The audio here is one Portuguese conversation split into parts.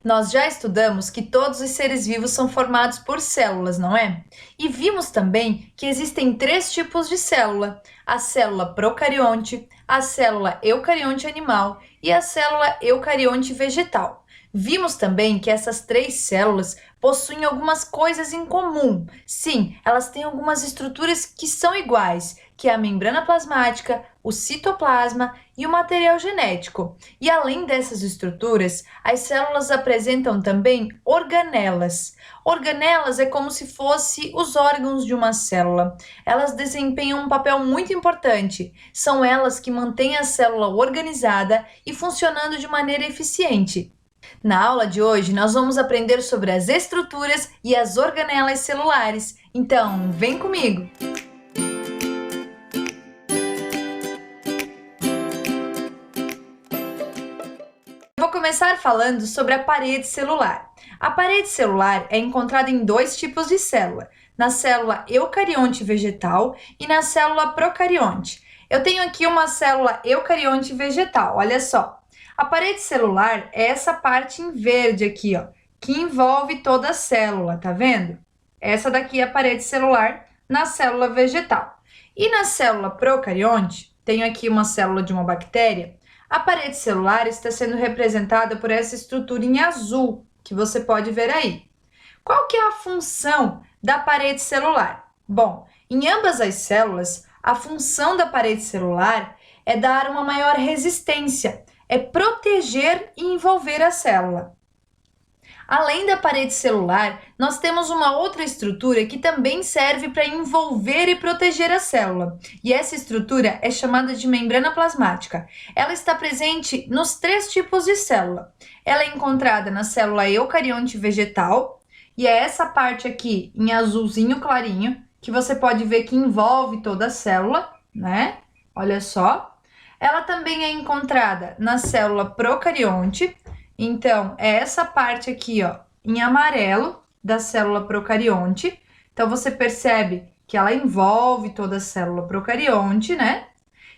Nós já estudamos que todos os seres vivos são formados por células, não é? E vimos também que existem três tipos de célula: a célula procarionte, a célula eucarionte animal e a célula eucarionte vegetal. Vimos também que essas três células possuem algumas coisas em comum. Sim, elas têm algumas estruturas que são iguais, que é a membrana plasmática, o citoplasma e o material genético. E além dessas estruturas, as células apresentam também organelas. Organelas é como se fosse os órgãos de uma célula. Elas desempenham um papel muito importante. São elas que mantêm a célula organizada e funcionando de maneira eficiente. Na aula de hoje, nós vamos aprender sobre as estruturas e as organelas celulares. Então, vem comigo! Vou começar falando sobre a parede celular. A parede celular é encontrada em dois tipos de célula, na célula eucarionte vegetal e na célula procarionte. Eu tenho aqui uma célula eucarionte vegetal, olha só. A parede celular é essa parte em verde aqui, ó, que envolve toda a célula, tá vendo? Essa daqui é a parede celular na célula vegetal. E na célula procarionte, tenho aqui uma célula de uma bactéria. A parede celular está sendo representada por essa estrutura em azul, que você pode ver aí. Qual que é a função da parede celular? Bom, em ambas as células, a função da parede celular é dar uma maior resistência, é proteger e envolver a célula. Além da parede celular, nós temos uma outra estrutura que também serve para envolver e proteger a célula. E essa estrutura é chamada de membrana plasmática. Ela está presente nos três tipos de célula. Ela é encontrada na célula eucarionte vegetal, e é essa parte aqui em azulzinho clarinho, que você pode ver que envolve toda a célula, né? Olha só. Ela também é encontrada na célula procarionte. Então, é essa parte aqui, ó, em amarelo da célula procarionte. Então, você percebe que ela envolve toda a célula procarionte, né?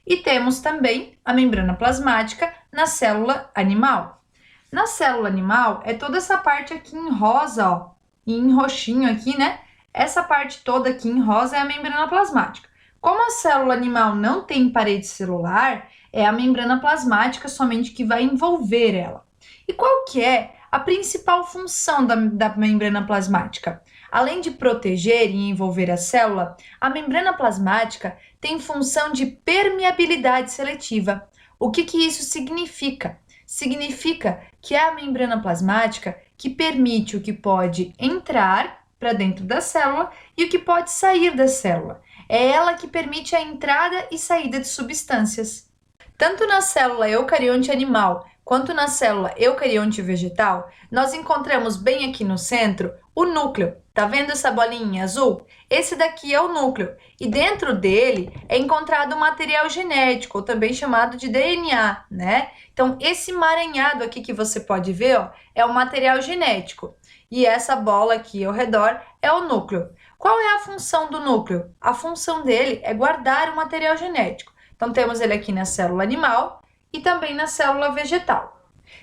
E temos também a membrana plasmática na célula animal. Na célula animal, é toda essa parte aqui em rosa, ó, e em roxinho aqui, né? Essa parte toda aqui em rosa é a membrana plasmática. Como a célula animal não tem parede celular, é a membrana plasmática somente que vai envolver ela. E qual que é a principal função da membrana plasmática? Além de proteger e envolver a célula, a membrana plasmática tem função de permeabilidade seletiva. O que isso significa? Significa que é a membrana plasmática que permite o que pode entrar para dentro da célula e o que pode sair da célula. É ela que permite a entrada e saída de substâncias. Tanto na célula eucarionte animal quanto na célula eucarionte vegetal, nós encontramos bem aqui no centro o núcleo. Tá vendo essa bolinha azul? Esse daqui é o núcleo. E dentro dele é encontrado o material genético, ou também chamado de DNA, né? Então, esse emaranhado aqui que você pode ver, ó, é o material genético. E essa bola aqui ao redor é o núcleo. Qual é a função do núcleo? A função dele é guardar o material genético. Então, temos ele aqui na célula animal e também na célula vegetal.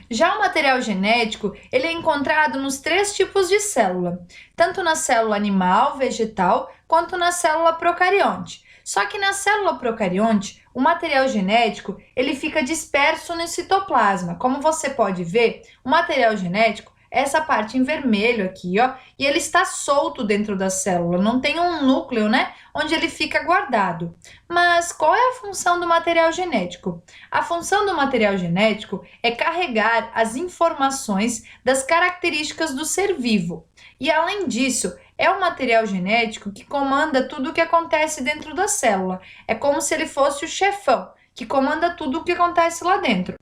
Já o material genético, ele é encontrado nos três tipos de célula, tanto na célula animal, vegetal, quanto na célula procarionte. Só que na célula procarionte, o material genético, ele fica disperso no citoplasma. Como você pode ver, o material genético essa parte em vermelho aqui, ó, e ele está solto dentro da célula, não tem um núcleo, né, onde ele fica guardado. Mas qual é a função do material genético? A função do material genético é carregar as informações das características do ser vivo. E além disso, é o material genético que comanda tudo o que acontece dentro da célula. É como se ele fosse o chefão, que comanda tudo o que acontece lá dentro.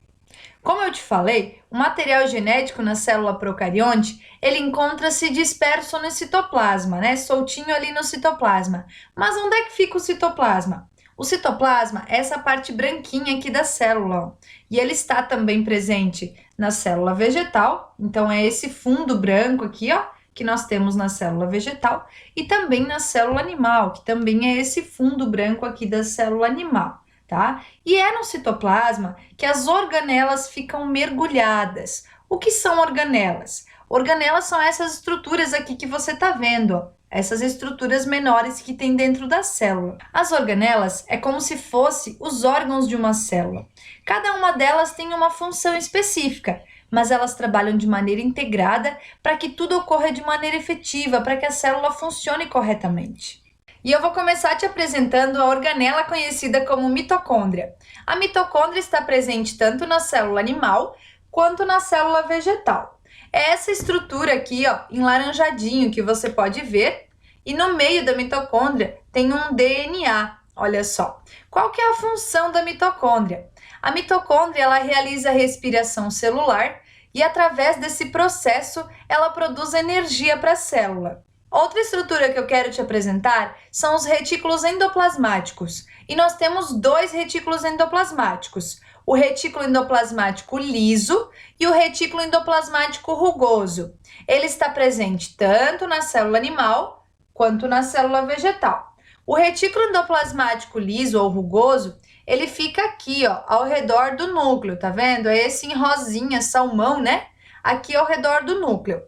Como eu te falei, o material genético na célula procarionte, ele encontra-se disperso no citoplasma, né? Soltinho ali no citoplasma. Mas onde é que fica o citoplasma? O citoplasma é essa parte branquinha aqui da célula, ó. E ele está também presente na célula vegetal, então é esse fundo branco aqui, ó, que nós temos na célula vegetal, e também na célula animal, que também é esse fundo branco aqui da célula animal. Tá? E é no citoplasma que as organelas ficam mergulhadas. O que são organelas? Organelas são essas estruturas aqui que você está vendo, ó. Essas estruturas menores que tem dentro da célula. As organelas é como se fossem os órgãos de uma célula. Cada uma delas tem uma função específica, mas elas trabalham de maneira integrada para que tudo ocorra de maneira efetiva, para que a célula funcione corretamente. E eu vou começar te apresentando a organela conhecida como mitocôndria. A mitocôndria está presente tanto na célula animal quanto na célula vegetal. É essa estrutura aqui, ó, em laranjadinho, que você pode ver, e no meio da mitocôndria tem um DNA, olha só. Qual que é a função da mitocôndria? A mitocôndria, ela realiza a respiração celular e através desse processo ela produz energia para a célula. Outra estrutura que eu quero te apresentar são os retículos endoplasmáticos. E nós temos dois retículos endoplasmáticos, o retículo endoplasmático liso e o retículo endoplasmático rugoso. Ele está presente tanto na célula animal quanto na célula vegetal. O retículo endoplasmático liso ou rugoso, ele fica aqui, ó, ao redor do núcleo, tá vendo? É esse em rosinha, salmão, né? Aqui ao redor do núcleo.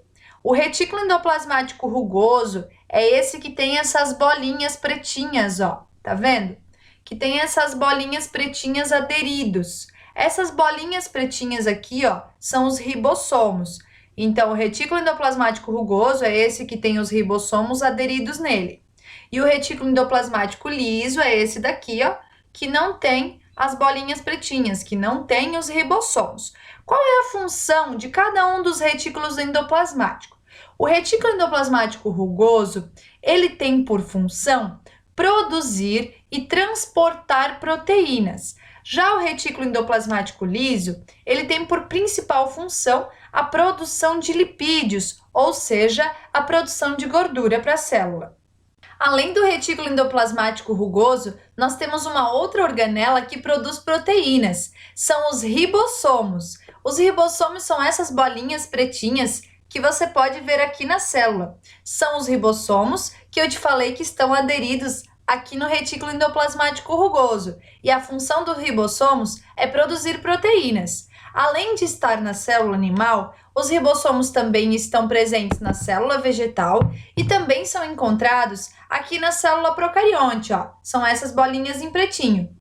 O retículo endoplasmático rugoso é esse que tem essas bolinhas pretinhas, ó, tá vendo? Que tem essas bolinhas pretinhas aderidos. Essas bolinhas pretinhas aqui, ó, são os ribossomos. Então, o retículo endoplasmático rugoso é esse que tem os ribossomos aderidos nele. E o retículo endoplasmático liso é esse daqui, ó, que não tem as bolinhas pretinhas, que não tem os ribossomos. Qual é a função de cada um dos retículos endoplasmáticos? O retículo endoplasmático rugoso, ele tem por função produzir e transportar proteínas. Já o retículo endoplasmático liso, ele tem por principal função a produção de lipídios, ou seja, a produção de gordura para a célula. Além do retículo endoplasmático rugoso, nós temos uma outra organela que produz proteínas. São os ribossomos. Os ribossomos são essas bolinhas pretinhas que você pode ver aqui na célula. São os ribossomos que eu te falei que estão aderidos aqui no retículo endoplasmático rugoso. E a função dos ribossomos é produzir proteínas. Além de estar na célula animal, os ribossomos também estão presentes na célula vegetal e também são encontrados aqui na célula procarionte, ó. São essas bolinhas em pretinho.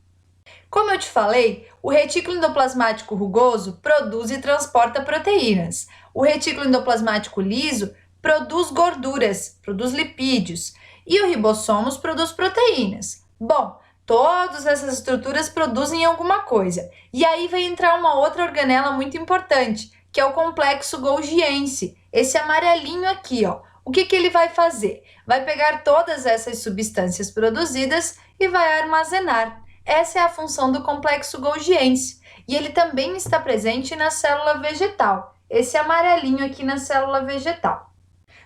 Como eu te falei, o retículo endoplasmático rugoso produz e transporta proteínas. O retículo endoplasmático liso produz gorduras, produz lipídios. E o ribossomos produz proteínas. Bom, todas essas estruturas produzem alguma coisa. E aí vai entrar uma outra organela muito importante, que é o complexo golgiense. Esse amarelinho aqui, ó. O que ele vai fazer? Vai pegar todas essas substâncias produzidas e vai armazenar. Essa é a função do complexo golgiense. E ele também está presente na célula vegetal. Esse amarelinho aqui na célula vegetal.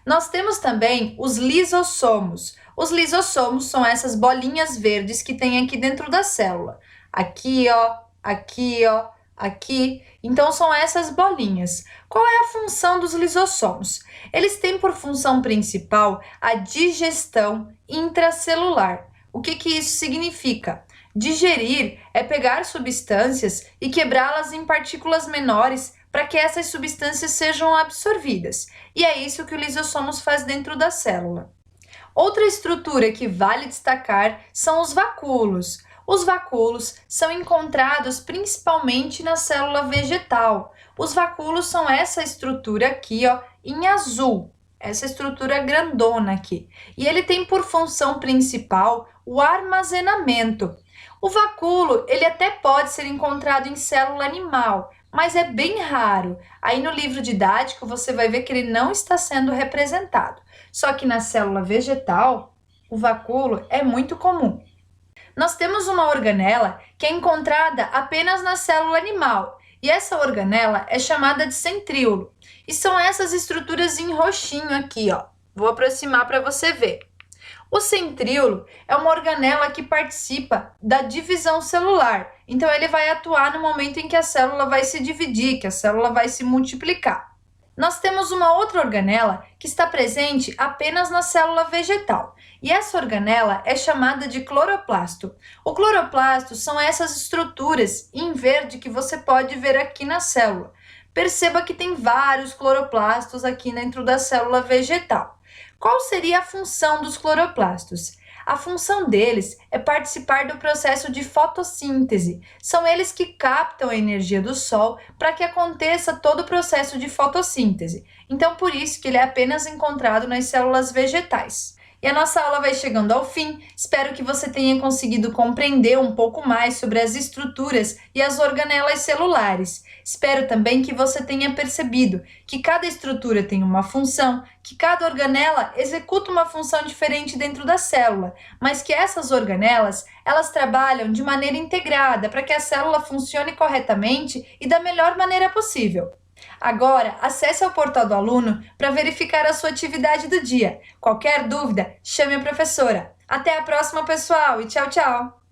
Nós temos também os lisossomos. Os lisossomos são essas bolinhas verdes que tem aqui dentro da célula. Aqui, ó, aqui, ó, aqui. Então, são essas bolinhas. Qual é a função dos lisossomos? Eles têm por função principal a digestão intracelular. O que isso significa? Digerir é pegar substâncias e quebrá-las em partículas menores para que essas substâncias sejam absorvidas. E é isso que o lisossomos faz dentro da célula. Outra estrutura que vale destacar são os vacúolos. Os vacúolos são encontrados principalmente na célula vegetal. Os vacúolos são essa estrutura aqui, ó, em azul. Essa estrutura grandona aqui. E ele tem por função principal o armazenamento. O vacúolo, ele até pode ser encontrado em célula animal, mas é bem raro. Aí no livro didático você vai ver que ele não está sendo representado. Só que na célula vegetal, o vacúolo é muito comum. Nós temos uma organela que é encontrada apenas na célula animal, e essa organela é chamada de centríolo. E são essas estruturas em roxinho aqui, ó. Vou aproximar para você ver. O centríolo é uma organela que participa da divisão celular. Então, ele vai atuar no momento em que a célula vai se dividir, que a célula vai se multiplicar. Nós temos uma outra organela que está presente apenas na célula vegetal. E essa organela é chamada de cloroplasto. O cloroplasto são essas estruturas em verde que você pode ver aqui na célula. perceba que tem vários cloroplastos aqui dentro da célula vegetal. Qual seria a função dos cloroplastos? A função deles é participar do processo de fotossíntese. São eles que captam a energia do sol para que aconteça todo o processo de fotossíntese. Então, por isso que ele é apenas encontrado nas células vegetais. E a nossa aula vai chegando ao fim. Espero que você tenha conseguido compreender um pouco mais sobre as estruturas e as organelas celulares. Espero também que você tenha percebido que cada estrutura tem uma função, que cada organela executa uma função diferente dentro da célula, mas que essas organelas, elas trabalham de maneira integrada para que a célula funcione corretamente e da melhor maneira possível. Agora, acesse ao portal do aluno para verificar a sua atividade do dia. Qualquer dúvida, chame a professora. Até a próxima, pessoal, e tchau, tchau!